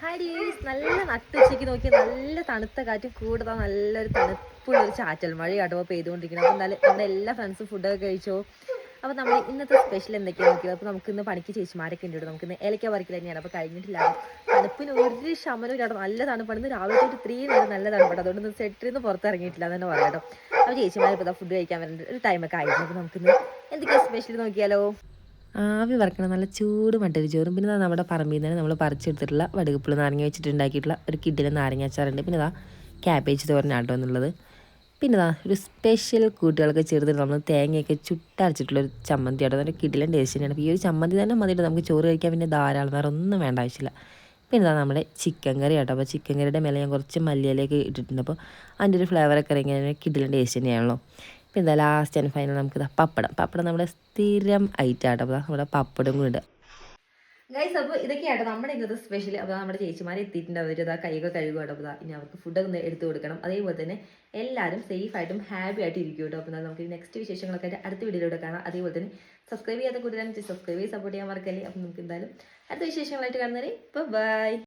ഹരീസ് നല്ല നട്ടുച്ചയ്ക്ക് നോക്കി നല്ല തണുത്ത കാറ്റും കൂടുതൽ നല്ലൊരു തണുപ്പുള്ള ഒരു ചാറ്റൽ മഴ കേട്ടോ പെയ്തുകൊണ്ടിരിക്കുന്നത്. അപ്പോൾ എന്തായാലും നമ്മുടെ എല്ലാ ഫ്രണ്ട്സും ഫുഡൊക്കെ കഴിച്ചോ. അപ്പോൾ നമ്മൾ ഇന്നത്തെ സ്പെഷ്യൽ എന്തൊക്കെയാണ് നോക്കിയത്. അപ്പോൾ നമുക്ക് ഇന്ന് പണിക്ക് ചേച്ചിമാരൊക്കെ ഉണ്ട്. നമുക്കിന്ന് ഏലക്ക പറിക്കൽ തന്നെയാണ്. അപ്പോൾ കഴിഞ്ഞിട്ടില്ല, തണുപ്പിന് ഒരു ശമനവും ഇല്ലാട്ടോ. നല്ല തണുപ്പാണ്. ഇന്ന് രാവിലെ തൊട്ട് 3 നേരം നല്ല തണുപ്പാണ്. അതുകൊണ്ട് സെറ്റിൽ നിന്ന് പുറത്തിറങ്ങിയിട്ടില്ല എന്ന് തന്നെ പറയാം കേട്ടോ. അപ്പോൾ ചേച്ചിമാരിപ്പോൾ ഫുഡ് കഴിക്കാൻ വേണ്ടി ഒരു ടൈമൊക്കെ ആയിരുന്നു. അപ്പോൾ നമുക്കിന്ന് എന്തൊക്കെയാണ് സ്പെഷ്യൽ നോക്കിയാലോ. ആവി വറക്കണം നല്ല ചൂട് മട്ടരി ചോറും. പിന്നെ നമ്മുടെ പറമ്പിൽ നിന്ന് നമ്മൾ പറിച്ചെടുത്തിട്ടുള്ള വടുകപ്പുളി നാരങ്ങ വെച്ചിട്ടുണ്ടാക്കിയിട്ടുള്ള ഒരു കിഡിലെ നാരങ്ങ അച്ചാറുണ്ട്. പിന്നെ ക്യാബേജ് തോരനാട്ടോ എന്നുള്ളത്. പിന്നെ ഒരു സ്പെഷ്യൽ കൂട്ടുകളൊക്കെ ചേർത്തിട്ട് നമ്മൾ തേങ്ങയൊക്കെ ചുട്ടരച്ചിട്ടുള്ളൊരു ചമ്മന്തി ആട്ടോ. നല്ല കിഡിലും ടേസ്റ്റ് തന്നെയാണ്. അപ്പോൾ ഈ ഒരു ചമ്മന്തി തന്നെ മതിയിട്ട് നമുക്ക് ചോറ് കഴിക്കാൻ പിന്നെ ധാരാളം വേറെ ഒന്നും വേണ്ട ആവശ്യമില്ല. പിന്നെ നമ്മുടെ ചിക്കൻ കറി ആട്ടോ. അപ്പോൾ ചിക്കൻ കറിയുടെ മേലെ ഞാൻ കുറച്ച് മല്ലിയിലേക്ക് ഇട്ടിട്ടുണ്ട്. അപ്പോൾ അതിൻ്റെ ഒരു ഫ്ലേവറൊക്കെ ഇറങ്ങിയ കിഡിലും ടേസ്റ്റ് തന്നെയാണല്ലോ. പിന്നെ ലാസ്റ്റ് ആൻഡ് ഫൈനൽ നമുക്ക് പപ്പടം നമ്മുടെ സ്ഥിരം ഐറ്റം ആട്ടോ. അപ്പോൾ നമ്മുടെ പപ്പടം കൂടെ ഗൈസ്. അപ്പോൾ ഇതൊക്കെയാട്ടോ നമ്മുടെ ഇന്നത്തെ സ്പെഷ്യൽ. അപ്പോൾ നമ്മുടെ ചേച്ചിമാരെ എത്തിയിട്ടുണ്ട്. അവർ കൈയൊക്കെ കഴുകുകയാണ്. അപ്പോൾ ഇനി അവർക്ക് ഫുഡൊക്കെ എടുത്തു കൊടുക്കണം. അതേപോലെ തന്നെ എല്ലാവരും സേഫായിട്ടും ഹാപ്പി ആയിട്ട് ഇരിക്കും കേട്ടോ. അപ്പോൾ നമുക്ക് നെക്സ്റ്റ് വിശേഷങ്ങളൊക്കെ അടുത്ത വീഡിയോയിലൂടെ കാണാം. അതേപോലെ തന്നെ സബ്സ്ക്രൈബ് ചെയ്യാത്ത കൂട്ടുകാരും സബ്സ്ക്രൈബ് ചെയ്ത് സപ്പോർട്ട് ചെയ്യാൻ മറക്കല്ലേ. അപ്പോൾ നമുക്ക് എന്തായാലും അടുത്ത വിശേഷങ്ങളായിട്ട് കാണുന്നവരെ ഇപ്പോൾ ബൈ.